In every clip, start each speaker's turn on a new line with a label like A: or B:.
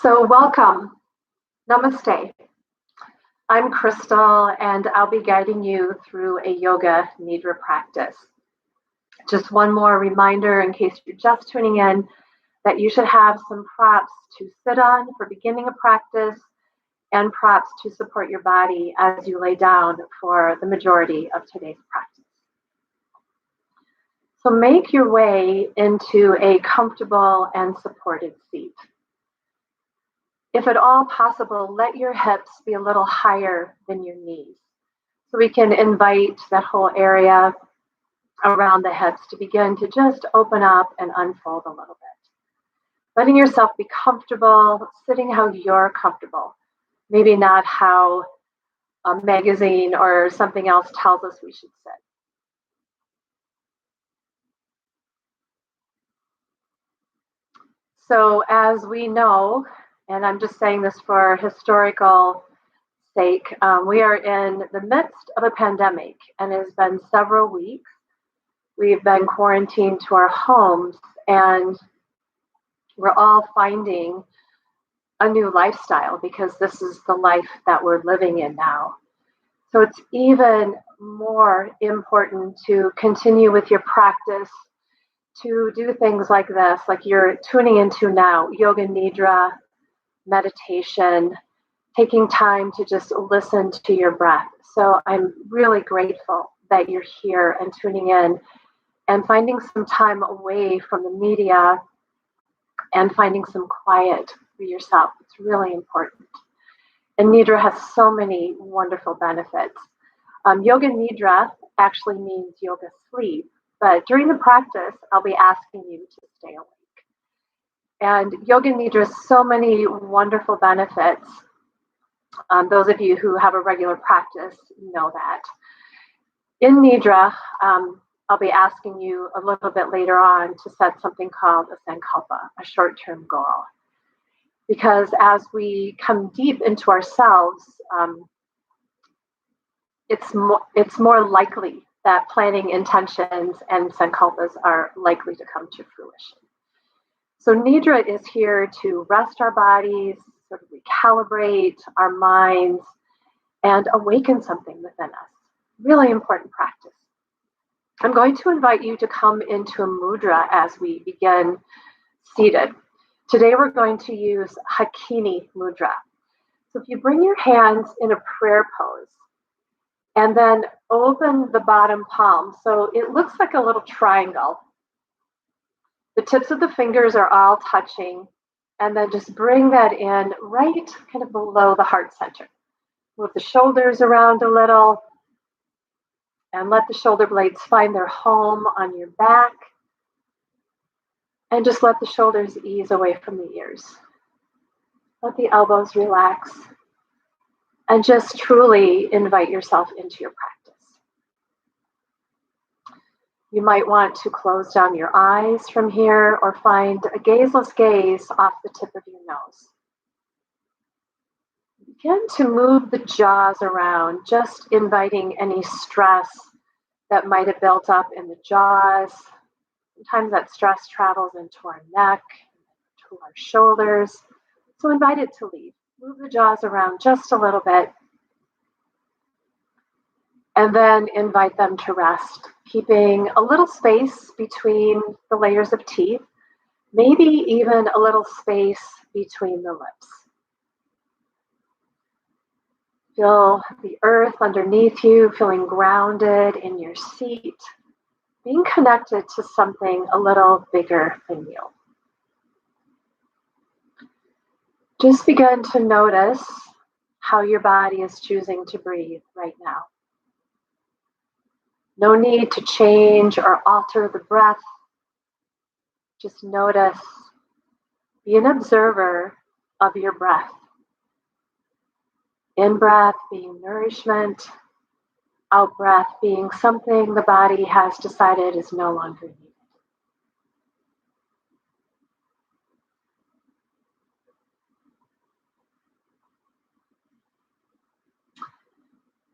A: So welcome. Namaste. I'm Crystal and I'll be guiding you through a yoga Nidra practice. Just one more reminder in case you're just tuning in that you should have some props to sit on for beginning a practice and props to support your body as you lay down for the majority of today's practice. So make your way into a comfortable and supported seat. If at all possible, let your hips be a little higher than your knees. So we can invite that whole area around the hips to begin to just open up and unfold a little bit. Letting yourself be comfortable, sitting how you're comfortable. Maybe not how a magazine or something else tells us we should sit. So as we know, and I'm just saying this for historical sake, we are in the midst of a pandemic, and it has been several weeks. We've been quarantined to our homes, and we're all finding a new lifestyle because this is the life that we're living in now. So it's even more important to continue with your practice, to do things like this, like you're tuning into now, yoga nidra, meditation, taking time to just listen to your breath. So I'm really grateful that you're here and tuning in and finding some time away from the media and finding some quiet for yourself. It's really important. And Nidra has so many wonderful benefits. Yoga Nidra actually means yoga sleep, but during the practice, I'll be asking you to stay awake. And Yoga Nidra has so many wonderful benefits. Those of you who have a regular practice know that. In Nidra, I'll be asking you a little bit later on to set something called a sankalpa, a short-term goal. Because as we come deep into ourselves, it's more likely that planning intentions and sankalpas are likely to come to fruition. So Nidra is here to rest our bodies, sort of recalibrate our minds, and awaken something within us. Really important practice. I'm going to invite you to come into a mudra as we begin seated. Today we're going to use Hakini mudra. So if you bring your hands in a prayer pose, and then open the bottom palm. So it looks like a little triangle. The tips of the fingers are all touching, and then just bring that in right kind of below the heart center. Move the shoulders around a little, and let the shoulder blades find their home on your back, and just let the shoulders ease away from the ears. Let the elbows relax, and just truly invite yourself into your practice. You might want to close down your eyes from here or find a gazeless gaze off the tip of your nose. Begin to move the jaws around, just inviting any stress that might have built up in the jaws. Sometimes that stress travels into our neck, to our shoulders. So invite it to leave. Move the jaws around just a little bit. And then invite them to rest, keeping a little space between the layers of teeth, maybe even a little space between the lips. Feel the earth underneath you, feeling grounded in your seat, being connected to something a little bigger than you. Just begin to notice how your body is choosing to breathe right now. No need to change or alter the breath. Just notice. Be an observer of your breath. In breath being nourishment, out breath being something the body has decided is no longer needed.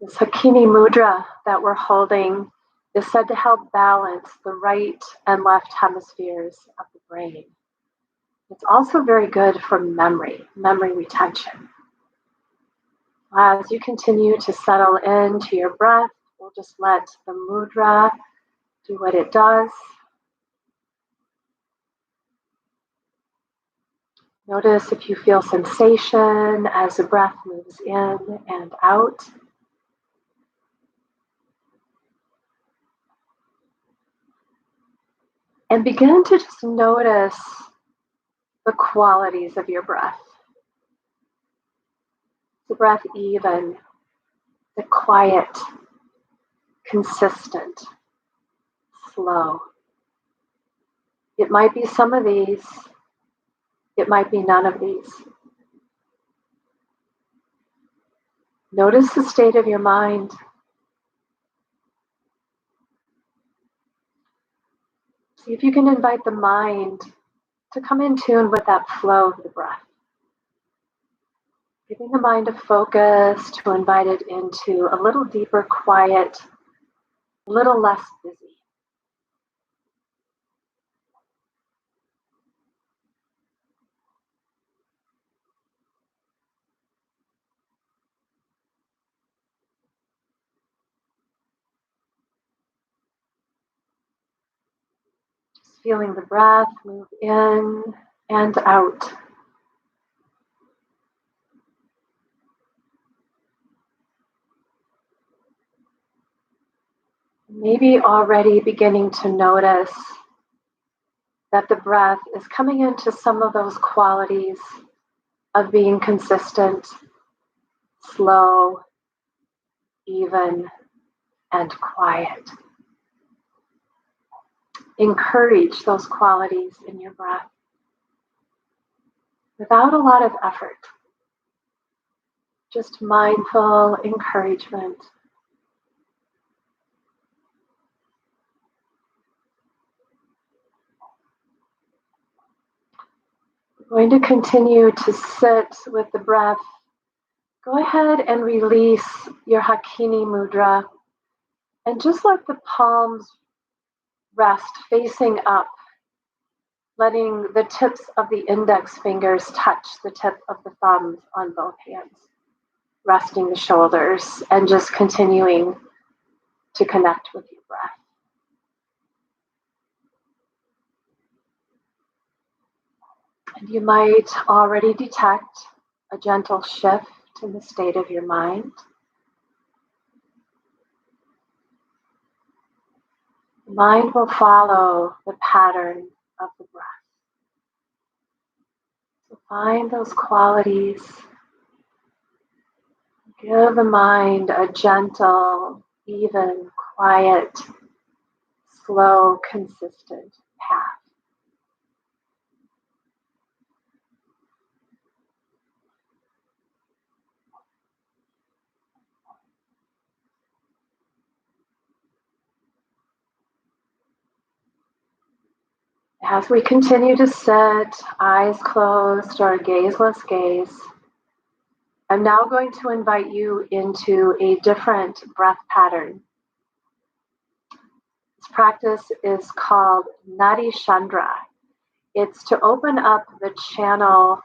A: This Hakini mudra that we're holding is said to help balance the right and left hemispheres of the brain. It's also very good for memory retention. As you continue to settle into your breath, we'll just let the mudra do what it does. Notice if you feel sensation as the breath moves in and out. And begin to just notice the qualities of your breath. The breath even, the quiet, consistent, slow. It might be some of these, it might be none of these. Notice the state of your mind. See if you can invite the mind to come in tune with that flow of the breath. Giving the mind a focus to invite it into a little deeper quiet, a little less busy. Just feeling the breath move in and out. Maybe already beginning to notice that the breath is coming into some of those qualities of being consistent, slow, even, and quiet. Encourage those qualities in your breath without a lot of effort. Just mindful encouragement. We're going to continue to sit with the breath. Go ahead and release your Hakini Mudra and just let the palms rest facing up, letting the tips of the index fingers touch the tip of the thumbs on both hands, resting the shoulders and just continuing to connect with your breath. And you might already detect a gentle shift in the state of your mind. The mind will follow the pattern of the breath. So find those qualities. Give the mind a gentle, even, quiet, slow, consistent path. As we continue to sit, eyes closed or gazeless gaze, I'm now going to invite you into a different breath pattern. This practice is called Nadi Chandra. It's to open up the channel,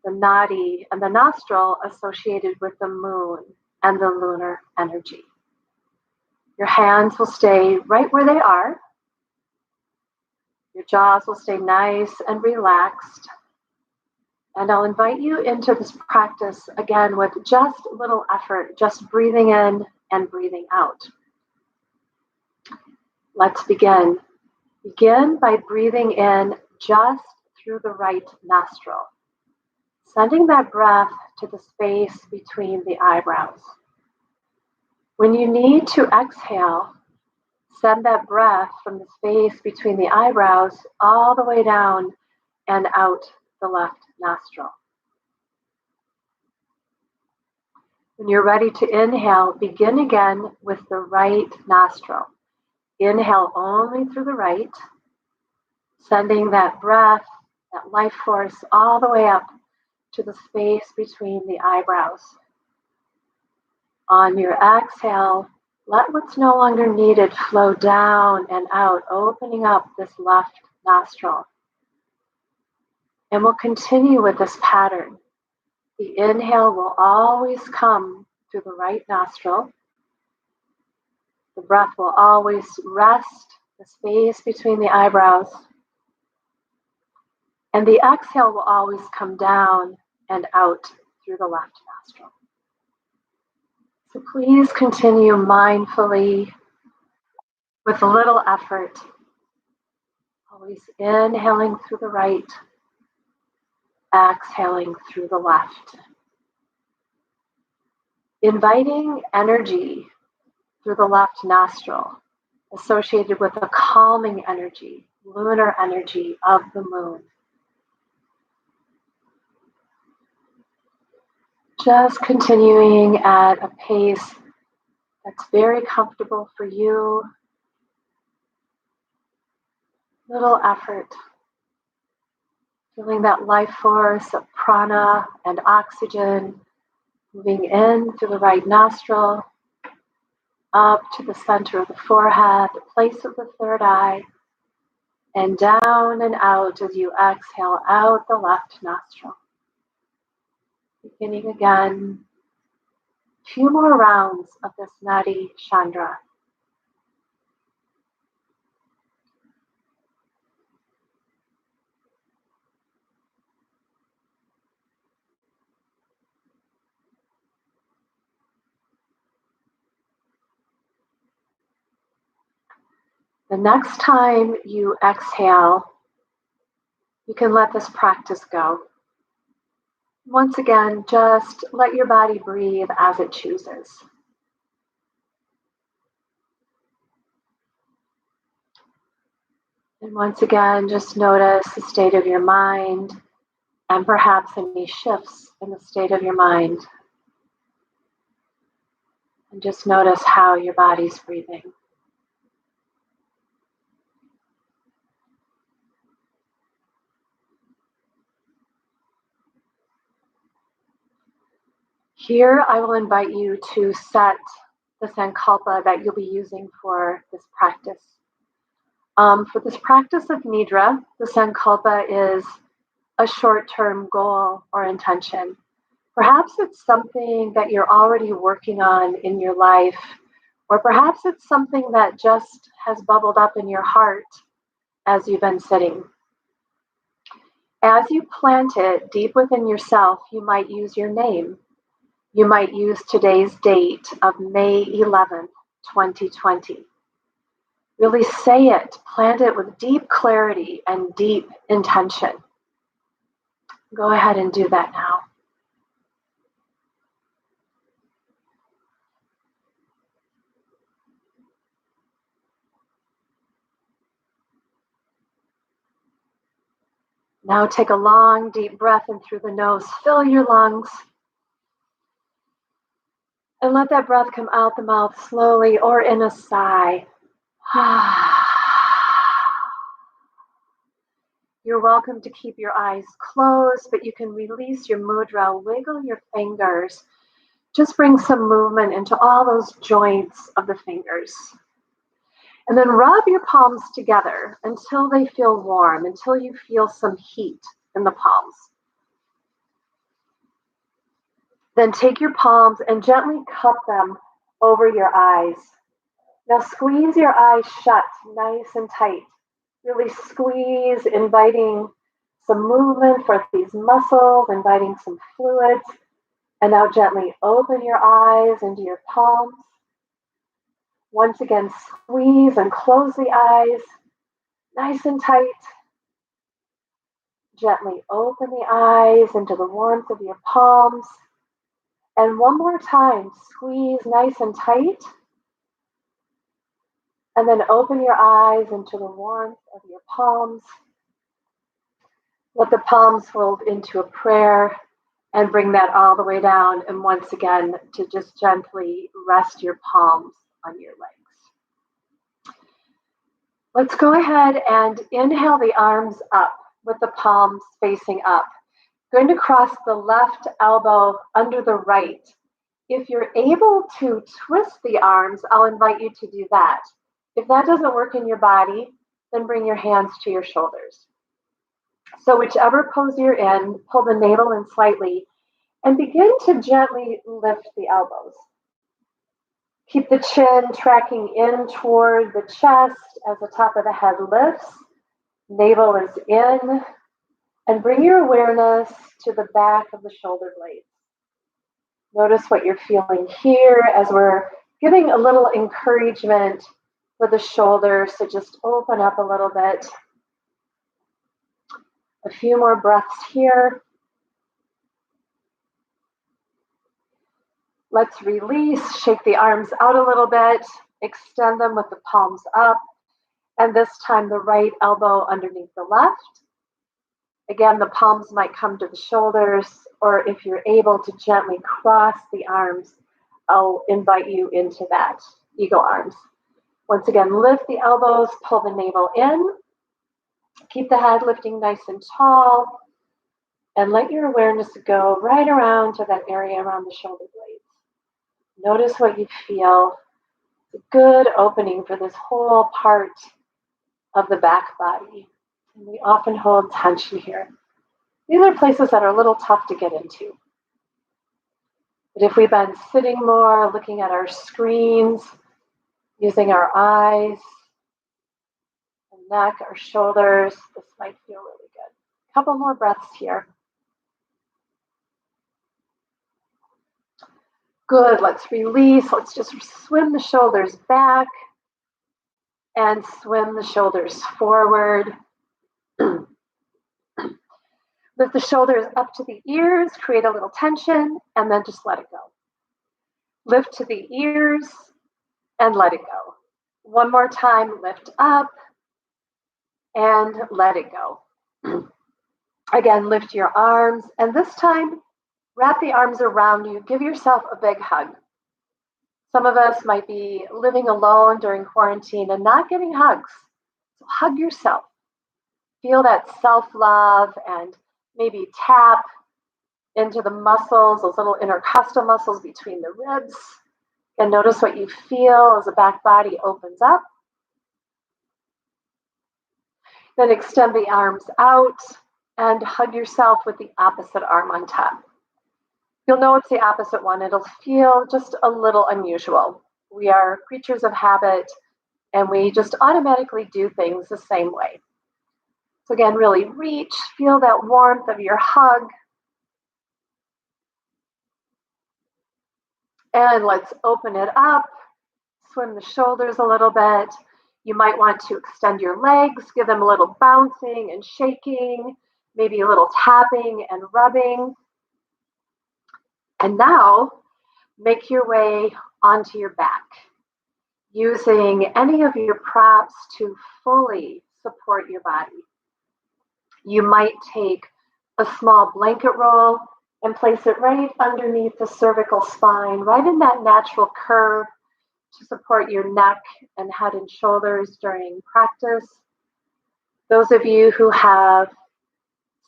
A: the nadi, and the nostril associated with the moon and the lunar energy. Your hands will stay right where they are. Your jaws will stay nice and relaxed. And I'll invite you into this practice again with just a little effort, just breathing in and breathing out. Let's begin. Begin by breathing in just through the right nostril, sending that breath to the space between the eyebrows. When you need to exhale, send that breath from the space between the eyebrows all the way down and out the left nostril. When you're ready to inhale, begin again with the right nostril. Inhale only through the right, sending that breath, that life force all the way up to the space between the eyebrows. On your exhale, let what's no longer needed flow down and out, opening up this left nostril. And we'll continue with this pattern. The inhale will always come through the right nostril. The breath will always rest the space between the eyebrows. And the exhale will always come down and out through the left nostril. So please continue mindfully with little effort. Always inhaling through the right, exhaling through the left. Inviting energy through the left nostril, associated with the calming energy, lunar energy of the moon. Just continuing at a pace that's very comfortable for you. Little effort. Feeling that life force of prana and oxygen moving in through the right nostril, up to the center of the forehead, the place of the third eye, and down and out as you exhale out the left nostril. Beginning again, a few more rounds of this Nadi Chandra. The next time you exhale, you can let this practice go. Once again, just let your body breathe as it chooses. And once again, just notice the state of your mind and perhaps any shifts in the state of your mind. And just notice how your body's breathing. Here, I will invite you to set the sankalpa that you'll be using for this practice. For this practice of Nidra, the sankalpa is a short-term goal or intention. Perhaps it's something that you're already working on in your life, or perhaps it's something that just has bubbled up in your heart as you've been sitting. As you plant it deep within yourself, you might use your name. You might use today's date of May 11th, 2020. Really say it, plant it with deep clarity and deep intention. Go ahead and do that now. Now take a long, deep breath in through the nose. Fill your lungs. And let that breath come out the mouth slowly or in a sigh. You're welcome to keep your eyes closed, but you can release your mudra, wiggle your fingers. Just bring some movement into all those joints of the fingers. And then rub your palms together until they feel warm, until you feel some heat in the palms. Then take your palms and gently cup them over your eyes. Now squeeze your eyes shut, nice and tight. Really squeeze, inviting some movement for these muscles, inviting some fluids. And now gently open your eyes into your palms. Once again, squeeze and close the eyes, nice and tight. Gently open the eyes into the warmth of your palms. And one more time, squeeze nice and tight. And then open your eyes into the warmth of your palms. Let the palms fold into a prayer and bring that all the way down. And once again, to just gently rest your palms on your legs. Let's go ahead and inhale the arms up with the palms facing up. Going to cross the left elbow under the right. If you're able to twist the arms, I'll invite you to do that. If that doesn't work in your body, then bring your hands to your shoulders. So whichever pose you're in, pull the navel in slightly and begin to gently lift the elbows. Keep the chin tracking in toward the chest as the top of the head lifts. Navel is in. And bring your awareness to the back of the shoulder blades. Notice what you're feeling here as we're giving a little encouragement for the shoulders to just open up a little bit. A few more breaths here. Let's release, shake the arms out a little bit, extend them with the palms up, and this time the right elbow underneath the left. Again, the palms might come to the shoulders, or if you're able to gently cross the arms, I'll invite you into that, eagle arms. Once again, lift the elbows, pull the navel in, keep the head lifting nice and tall, and let your awareness go right around to that area around the shoulder blades. Notice what you feel. It's a good opening for this whole part of the back body. And we often hold tension here. These are places that are a little tough to get into. But if we've been sitting more, looking at our screens, using our eyes, and neck, our shoulders, this might feel really good. A couple more breaths here. Good, let's release. Let's just swim the shoulders back and swim the shoulders forward. Lift the shoulders up to the ears, create a little tension, and then just let it go. Lift to the ears and let it go. One more time, lift up and let it go. Again, lift your arms, and this time, wrap the arms around you. Give yourself a big hug. Some of us might be living alone during quarantine and not getting hugs. So hug yourself. Feel that self-love and maybe tap into the muscles, those little intercostal muscles between the ribs. And notice what you feel as the back body opens up. Then extend the arms out and hug yourself with the opposite arm on top. You'll know it's the opposite one. It'll feel just a little unusual. We are creatures of habit, and we just automatically do things the same way. So again, really reach, feel that warmth of your hug. And let's open it up, swim the shoulders a little bit. You might want to extend your legs, give them a little bouncing and shaking, maybe a little tapping and rubbing. And now, make your way onto your back, using any of your props to fully support your body. You might take a small blanket roll and place it right underneath the cervical spine, right in that natural curve to support your neck and head and shoulders during practice. Those of you who have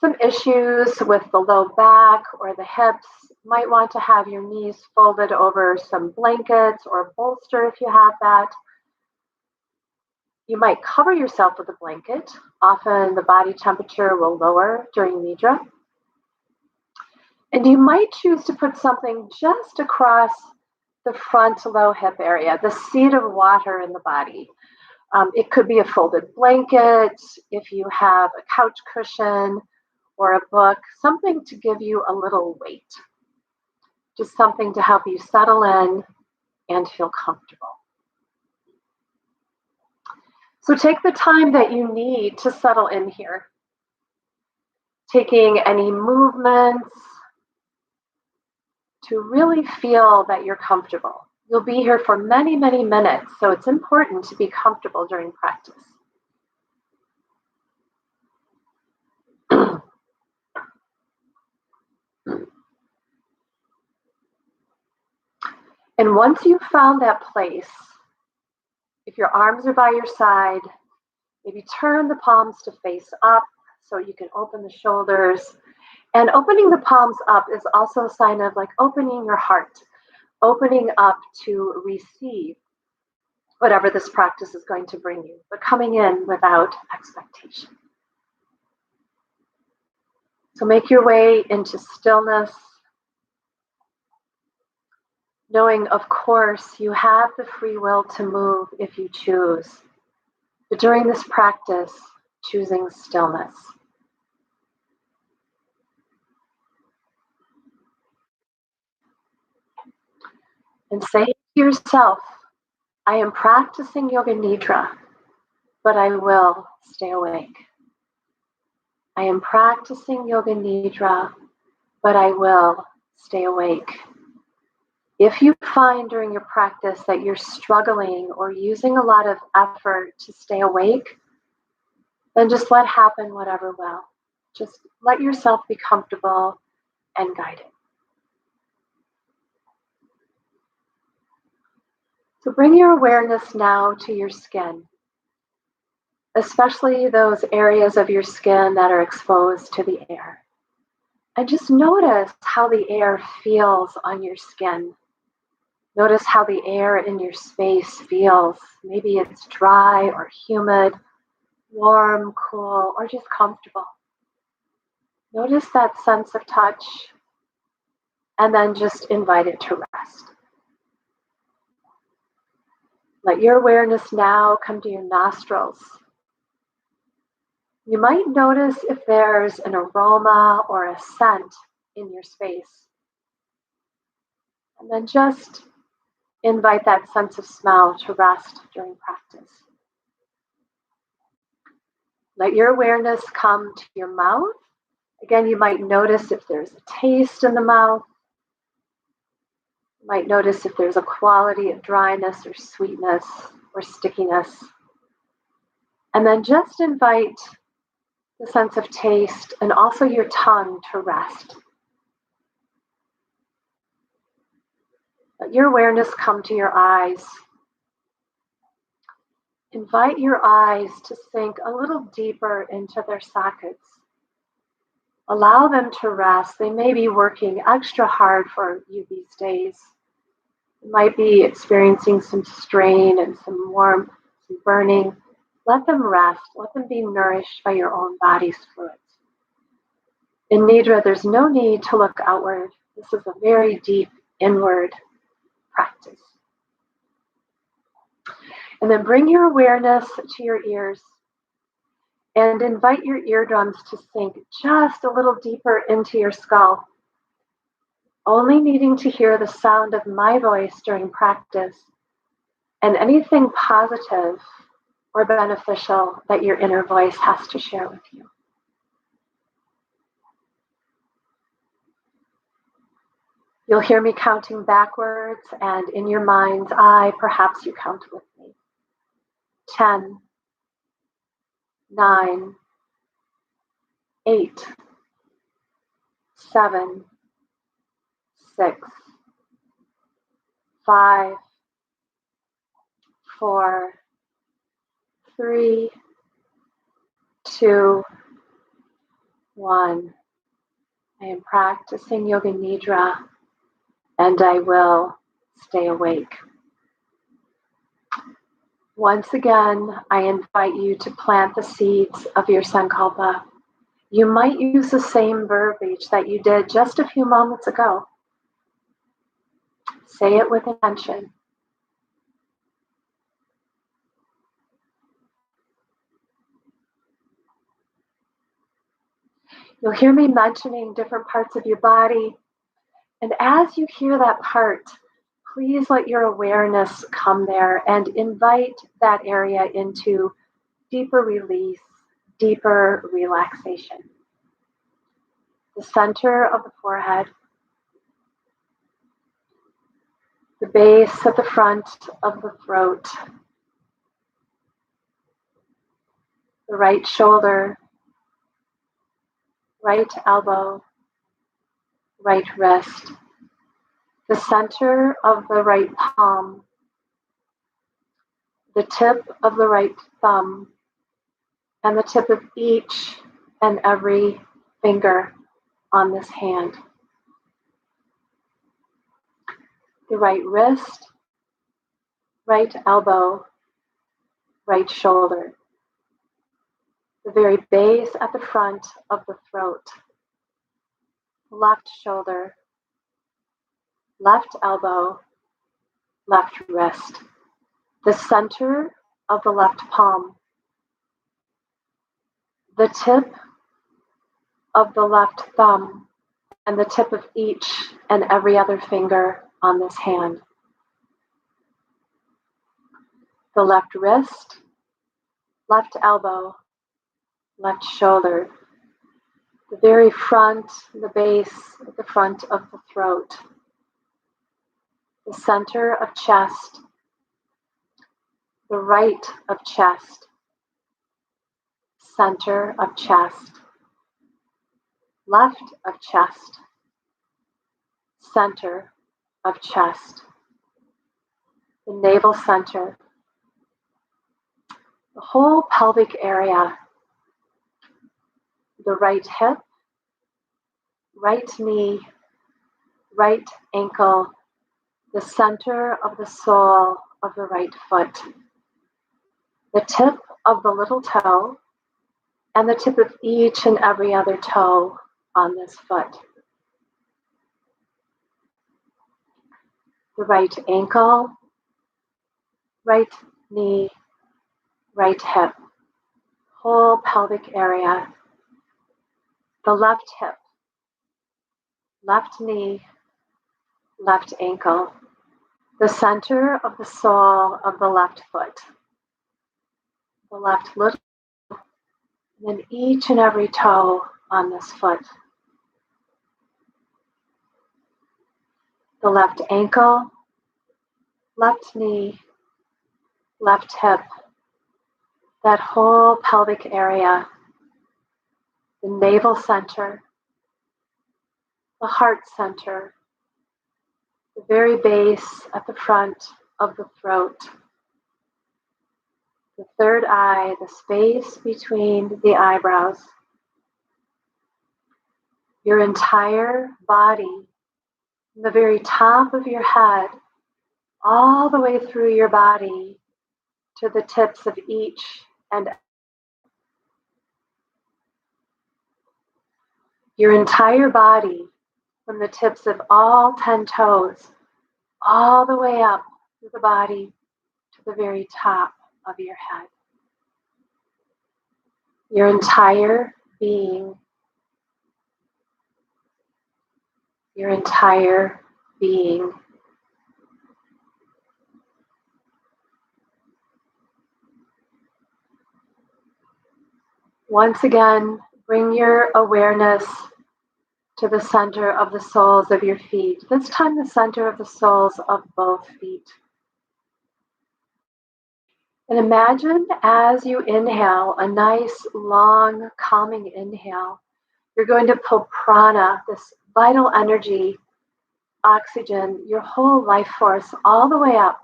A: some issues with the low back or the hips might want to have your knees folded over some blankets or bolster if you have that. You might cover yourself with a blanket. Often the body temperature will lower during Nidra. And you might choose to put something just across the front low hip area, the seat of water in the body. It could be a folded blanket, if you have a couch cushion or a book, something to give you a little weight. Just something to help you settle in and feel comfortable. So take the time that you need to settle in here. Taking any movements to really feel that you're comfortable. You'll be here for many, many minutes, so it's important to be comfortable during practice. And once you've found that place, if your arms are by your side, maybe turn the palms to face up so you can open the shoulders. And opening the palms up is also a sign of like opening your heart, opening up to receive whatever this practice is going to bring you, but coming in without expectation. So make your way into stillness, knowing, of course, you have the free will to move if you choose. But during this practice, choosing stillness. And say to yourself, I am practicing Yoga Nidra, but I will stay awake. I am practicing Yoga Nidra, but I will stay awake. If you find during your practice that you're struggling or using a lot of effort to stay awake, then just let happen whatever will. Just let yourself be comfortable and guided. So bring your awareness now to your skin, especially those areas of your skin that are exposed to the air. And just notice how the air feels on your skin. Notice how the air in your space feels. Maybe it's dry or humid, warm, cool, or just comfortable. Notice that sense of touch, and then just invite it to rest. Let your awareness now come to your nostrils. You might notice if there's an aroma or a scent in your space. And then just invite that sense of smell to rest during practice. Let your awareness come to your mouth. Again, you might notice if there's a taste in the mouth. You might notice if there's a quality of dryness or sweetness or stickiness. And then just invite the sense of taste and also your tongue to rest. Let your awareness come to your eyes. Invite your eyes to sink a little deeper into their sockets. Allow them to rest. They may be working extra hard for you these days. You might be experiencing some strain and some warmth, some burning. Let them rest. Let them be nourished by your own body's fluids. In Nidra, there's no need to look outward. This is a very deep inward practice. And then bring your awareness to your ears and invite your eardrums to sink just a little deeper into your skull. Only needing to hear the sound of my voice during practice and anything positive or beneficial that your inner voice has to share with you. You'll hear me counting backwards, and in your mind's eye, perhaps you count with me. 10, 9, 8, 7, 6, 5, 4, 3, 2, 1. I am practicing Yoga Nidra, and I will stay awake. Once again, I invite you to plant the seeds of your Sankalpa. You might use the same verbiage that you did just a few moments ago. Say it with intention. You'll hear me mentioning different parts of your body. And as you hear that part, please let your awareness come there and invite that area into deeper release, deeper relaxation. The center of the forehead, the base at the front of the throat, the right shoulder, right elbow, right wrist, the center of the right palm, the tip of the right thumb, and the tip of each and every finger on this hand. The right wrist, right elbow, right shoulder. The very base at the front of the throat. left shoulder, left elbow, left wrist, the center of the left palm, the tip of the left thumb, and the tip of each and every other finger on this hand. The left wrist, left elbow, left shoulder, the very front, the base, the front of the throat, the center of chest, the right of chest, center of chest, left of chest, center of chest, the navel center, the whole pelvic area, the right hip, right knee, right ankle, the center of the sole of the right foot, the tip of the little toe, and the tip of each and every other toe on this foot. The right ankle, right knee, right hip, whole pelvic area, the left hip, left knee, left ankle, the center of the sole of the left foot, the left little, and then each and every toe on this foot. The left ankle, left knee, left hip, that whole pelvic area, the navel center, the heart center, the very base at the front of the throat, the third eye, the space between the eyebrows, your entire body, from the very top of your head, all the way through your body to the tips of each and your entire body, from the tips of all 10 toes, all the way up through the body to the very top of your head. Your entire being, your entire being. Once again, bring your awareness to the center of the soles of your feet. This time, the center of the soles of both feet. And imagine as you inhale, a nice, long, calming inhale, you're going to pull prana, this vital energy, oxygen, your whole life force, all the way up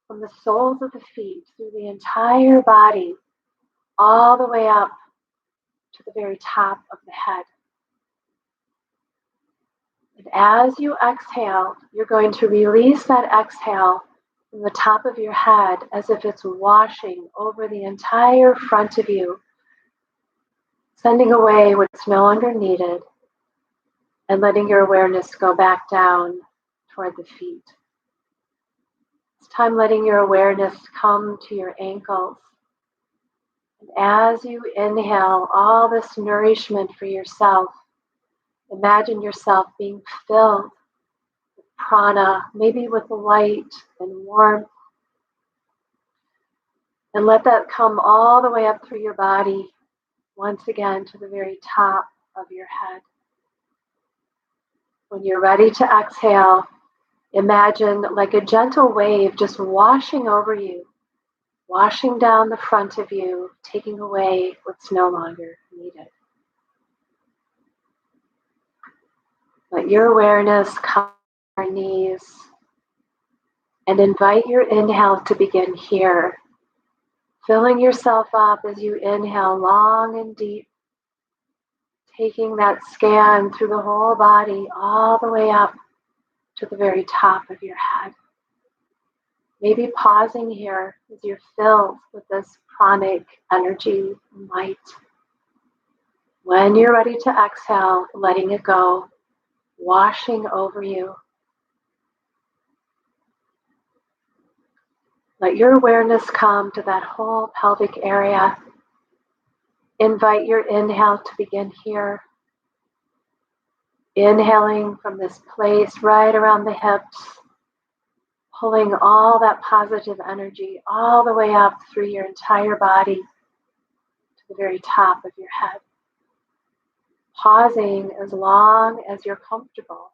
A: from the soles of the feet through the entire body, all the way up to the very top of the head. And as you exhale, you're going to release that exhale from the top of your head as if it's washing over the entire front of you, sending away what's no longer needed and letting your awareness go back down toward the feet. It's time letting your awareness come to your ankles. And as you inhale all this nourishment for yourself, imagine yourself being filled with prana, maybe with light and warmth. And let that come all the way up through your body, once again to the very top of your head. When you're ready to exhale, imagine like a gentle wave just washing over you, washing down the front of you, taking away what's no longer needed. Let your awareness come to your knees and invite your inhale to begin here, filling yourself up as you inhale long and deep, taking that scan through the whole body all the way up to the very top of your head. Maybe pausing here as you're filled with this pranic energy and light. When you're ready to exhale, letting it go, washing over you. Let your awareness come to that whole pelvic area. Invite your inhale to begin here. Inhaling from this place right around the hips, pulling all that positive energy all the way up through your entire body to the very top of your head. Pausing as long as you're comfortable.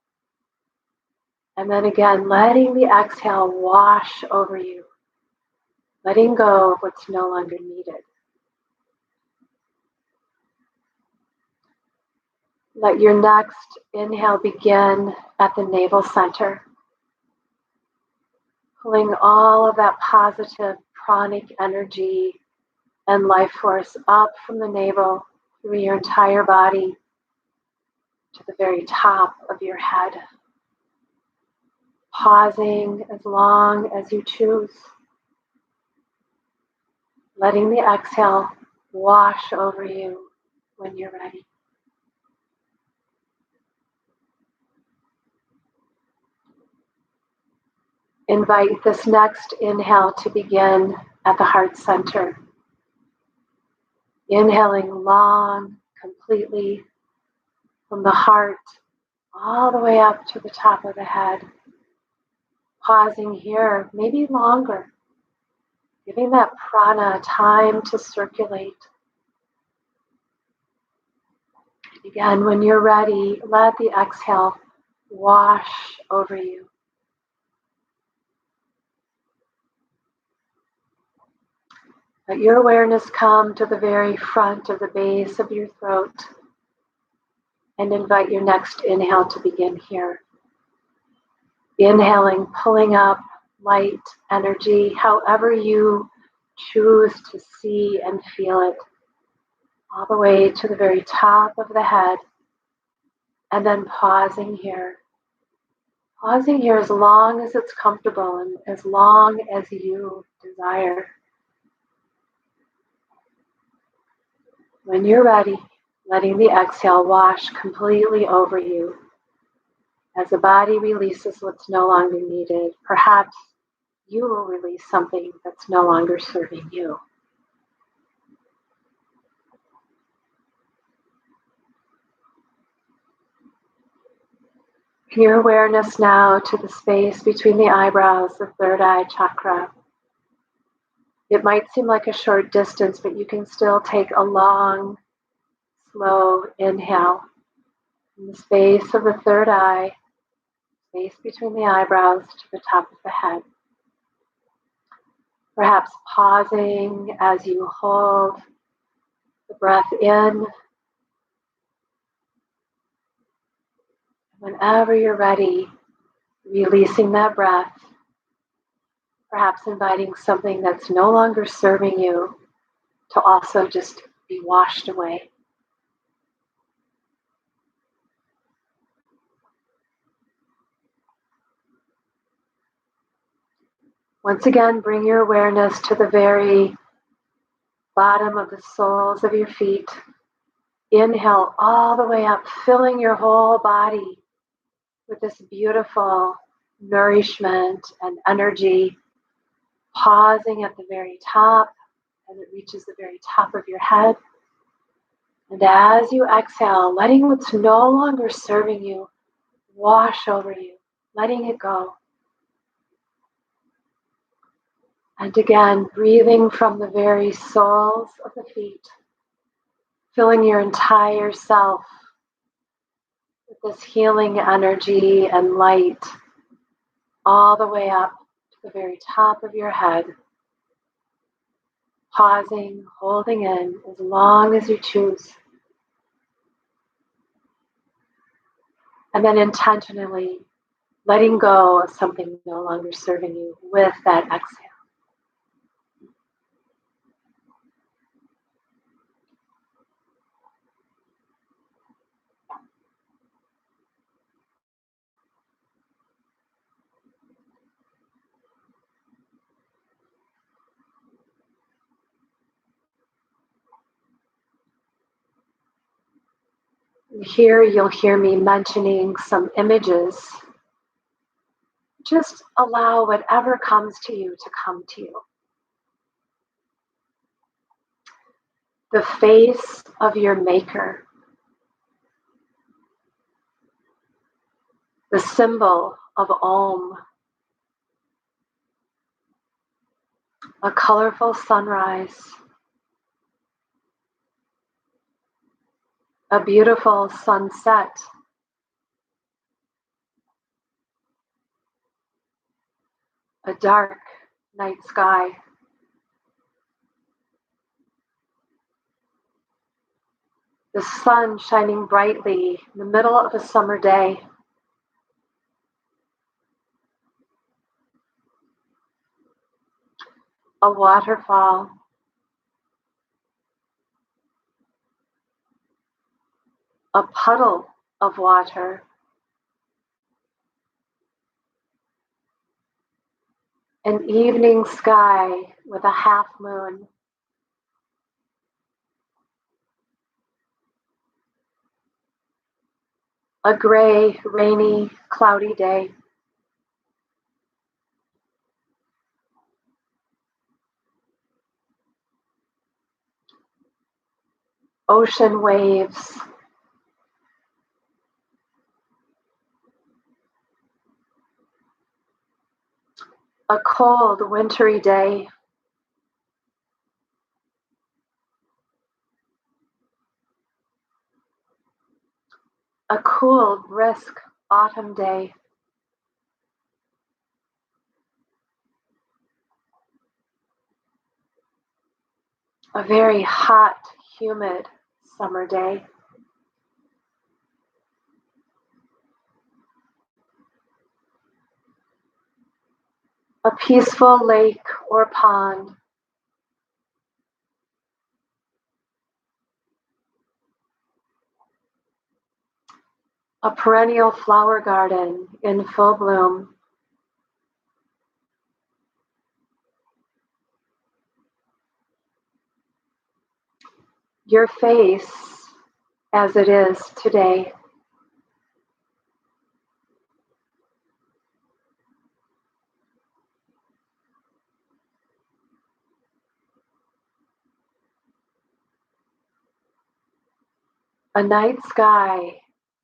A: And then again, letting the exhale wash over you. Letting go of what's no longer needed. Let your next inhale begin at the navel center. Pulling all of that positive pranic energy and life force up from the navel through your entire body to the very top of your head. Pausing as long as you choose. Letting the exhale wash over you when you're ready. Invite this next inhale to begin at the heart center. Inhaling long, completely from the heart all the way up to the top of the head. Pausing here, maybe longer. Giving that prana time to circulate. Again, when you're ready, let the exhale wash over you. Let your awareness come to the very front of the base of your throat and invite your next inhale to begin here. Inhaling, pulling up light energy, however you choose to see and feel it, all the way to the very top of the head, and then pausing here. Pausing here as long as it's comfortable and as long as you desire. When you're ready, letting the exhale wash completely over you. As the body releases what's no longer needed, perhaps you will release something that's no longer serving you. Your awareness now to the space between the eyebrows, the third eye chakra. It might seem like a short distance, but you can still take a long, slow inhale in the space of the third eye, space between the eyebrows to the top of the head. Perhaps pausing as you hold the breath in. Whenever you're ready, releasing that breath, perhaps inviting something that's no longer serving you to also just be washed away. Once again, bring your awareness to the very bottom of the soles of your feet. Inhale all the way up, filling your whole body with this beautiful nourishment and energy. Pausing at the very top as it reaches the very top of your head. And as you exhale, letting what's no longer serving you wash over you, letting it go. And again, breathing from the very soles of the feet, filling your entire self with this healing energy and light all the way up to the very top of your head. Pausing, holding in as long as you choose. And then intentionally letting go of something no longer serving you with that exhale. Here you'll hear me mentioning some images. Just allow whatever comes to you to come to you. The face of your maker. The symbol of Om. A colorful sunrise. A beautiful sunset. A dark night sky. The sun shining brightly in the middle of a summer day. A waterfall. A puddle of water. An evening sky with a half moon. A gray, rainy, cloudy day. Ocean waves. A cold, wintry day. A cool, brisk autumn day. A very hot, humid summer day. A peaceful lake or pond. A perennial flower garden in full bloom. Your face as it is today. A night sky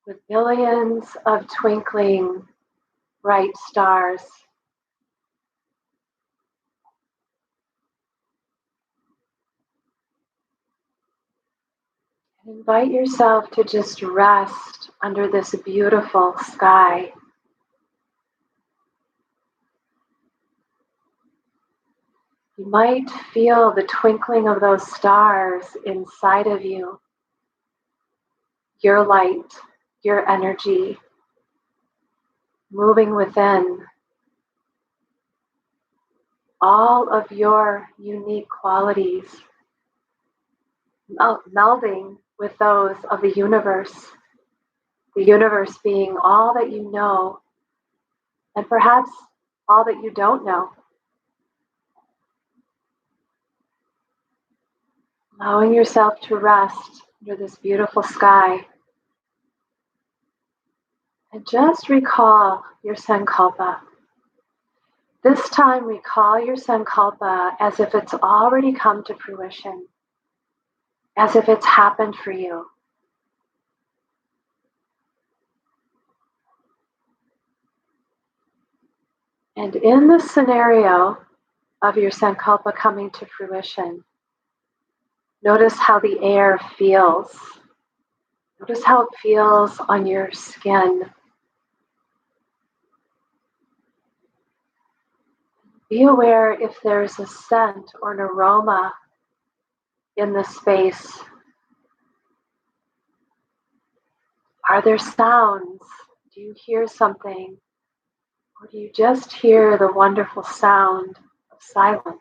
A: with billions of twinkling bright stars. Invite yourself to just rest under this beautiful sky. You might feel the twinkling of those stars inside of you, your light, your energy, moving within, all of your unique qualities, melding with those of the universe being all that you know, and perhaps all that you don't know. Allowing yourself to rest under this beautiful sky. And just recall your Sankalpa. This time, recall your Sankalpa as if it's already come to fruition, as if it's happened for you. And in the scenario of your Sankalpa coming to fruition, notice how the air feels. Notice how it feels on your skin. Be aware if there's a scent or an aroma in the space. Are there sounds? Do you hear something? Or do you just hear the wonderful sound of silence?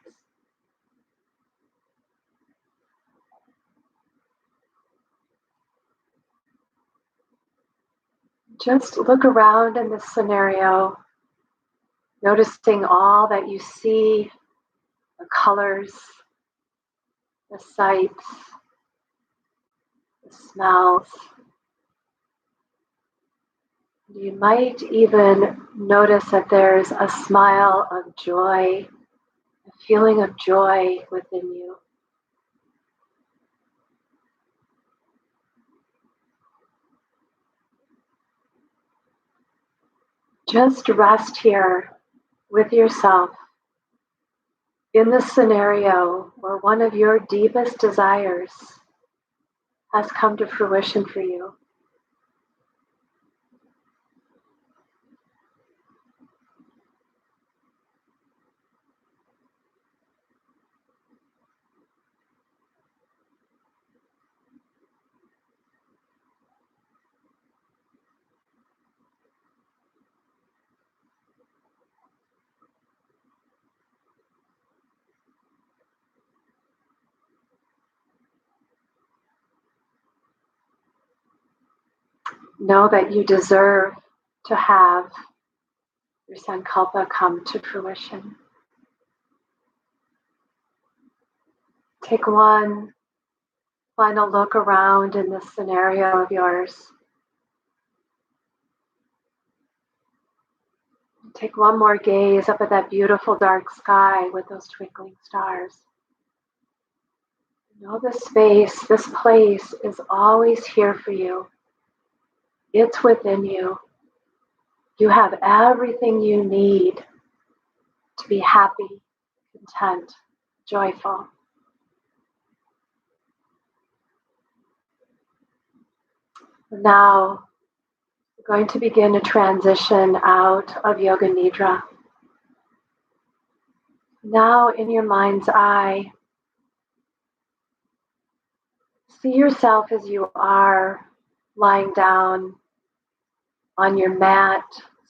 A: Just look around in this scenario, noticing all that you see, the colors, the sights, the smells. You might even notice that there's a smile of joy, a feeling of joy within you. Just rest here with yourself in this scenario where one of your deepest desires has come to fruition for you. Know that you deserve to have your sankalpa come to fruition. Take one final look around in this scenario of yours. Take one more gaze up at that beautiful dark sky with those twinkling stars. Know this space, this place is always here for you. It's within you. You have everything you need to be happy, content, joyful. Now, we're going to begin a transition out of Yoga Nidra. Now, in your mind's eye, see yourself as you are lying down on your mat,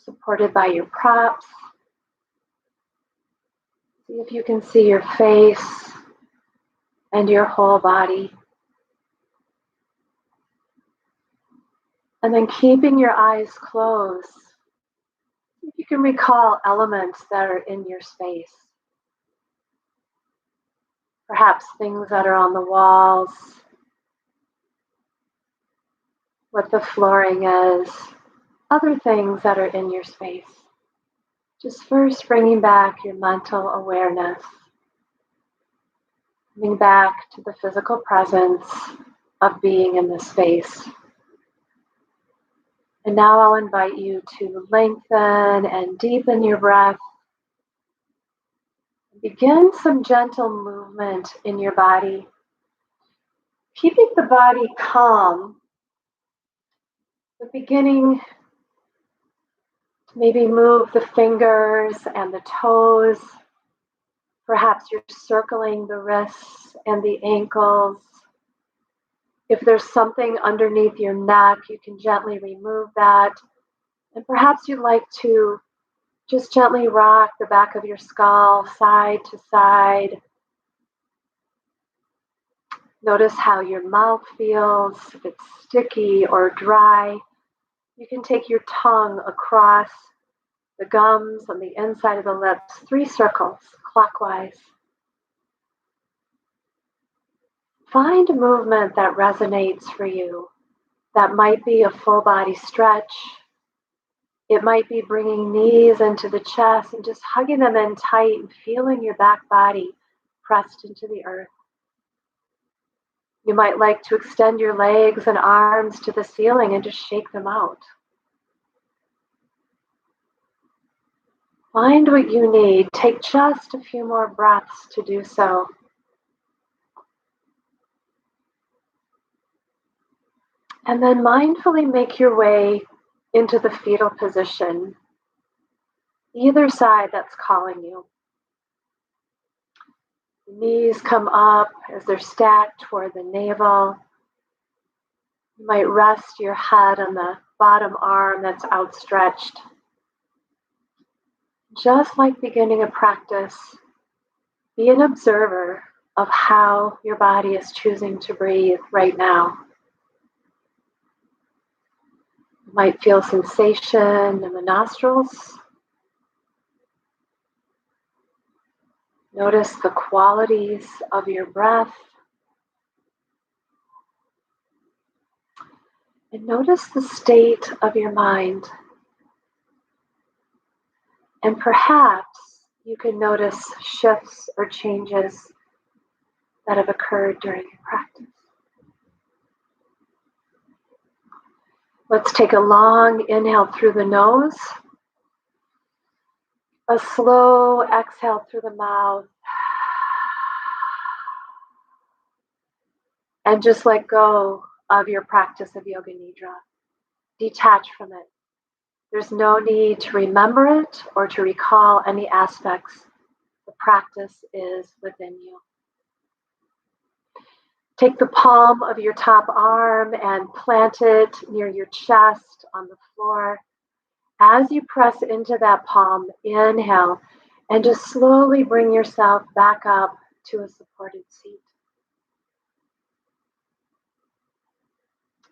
A: supported by your props. See if you can see your face and your whole body. And then keeping your eyes closed, see if you can recall elements that are in your space. Perhaps things that are on the walls, what the flooring is, other things that are in your space. Just first bringing back your mental awareness, coming back to the physical presence of being in this space. And now I'll invite you to lengthen and deepen your breath. Begin some gentle movement in your body, keeping the body calm, but beginning to maybe move the fingers and the toes. Perhaps you're circling the wrists and the ankles. If there's something underneath your neck, you can gently remove that. And perhaps you'd like to just gently rock the back of your skull side to side. Notice how your mouth feels, if it's sticky or dry. You can take your tongue across the gums on the inside of the lips, 3 circles clockwise. Find a movement that resonates for you. That might be a full body stretch. It might be bringing knees into the chest and just hugging them in tight and feeling your back body pressed into the earth. You might like to extend your legs and arms to the ceiling and just shake them out. Find what you need. Take just a few more breaths to do so. And then mindfully make your way into the fetal position, either side that's calling you. The knees come up as they're stacked toward the navel. You might rest your head on the bottom arm that's outstretched. Just like beginning a practice, be an observer of how your body is choosing to breathe right now. You might feel sensation in the nostrils. Notice the qualities of your breath. And notice the state of your mind. And perhaps you can notice shifts or changes that have occurred during your practice. Let's take a long inhale through the nose, a slow exhale through the mouth, and just let go of your practice of Yoga Nidra. Detach from it. There's no need to remember it or to recall any aspects. The practice is within you. Take the palm of your top arm and plant it near your chest on the floor. As you press into that palm, inhale, and just slowly bring yourself back up to a supported seat.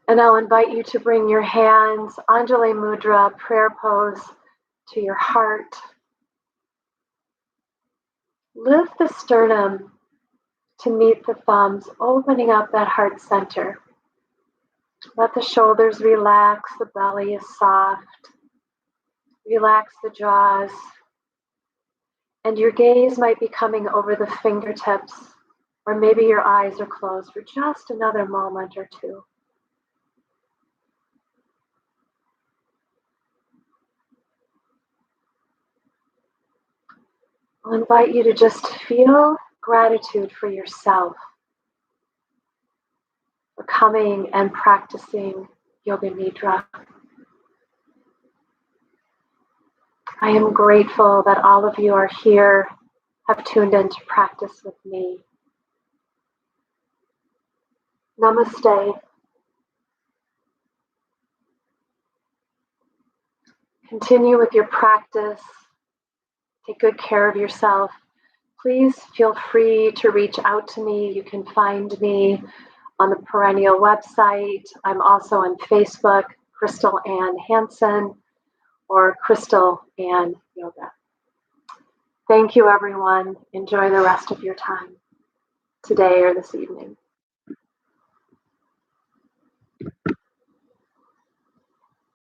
A: And I'll invite you to bring your hands, Anjali Mudra, prayer pose, to your heart. Lift the sternum to meet the thumbs, opening up that heart center. Let the shoulders relax, the belly is soft. Relax the jaws. And your gaze might be coming over the fingertips, or maybe your eyes are closed for just another moment or two. I'll invite you to just feel gratitude for yourself, for coming and practicing Yoga Nidra. I am grateful that all of you are here, have tuned in to practice with me. Namaste. Continue with your practice. Take good care of yourself. Please feel free to reach out to me. You can find me on the Perennial website. I'm also on Facebook, Crystal Ann Hanson, or Crystal Ann Yoga. Thank you, everyone. Enjoy the rest of your time today or this evening.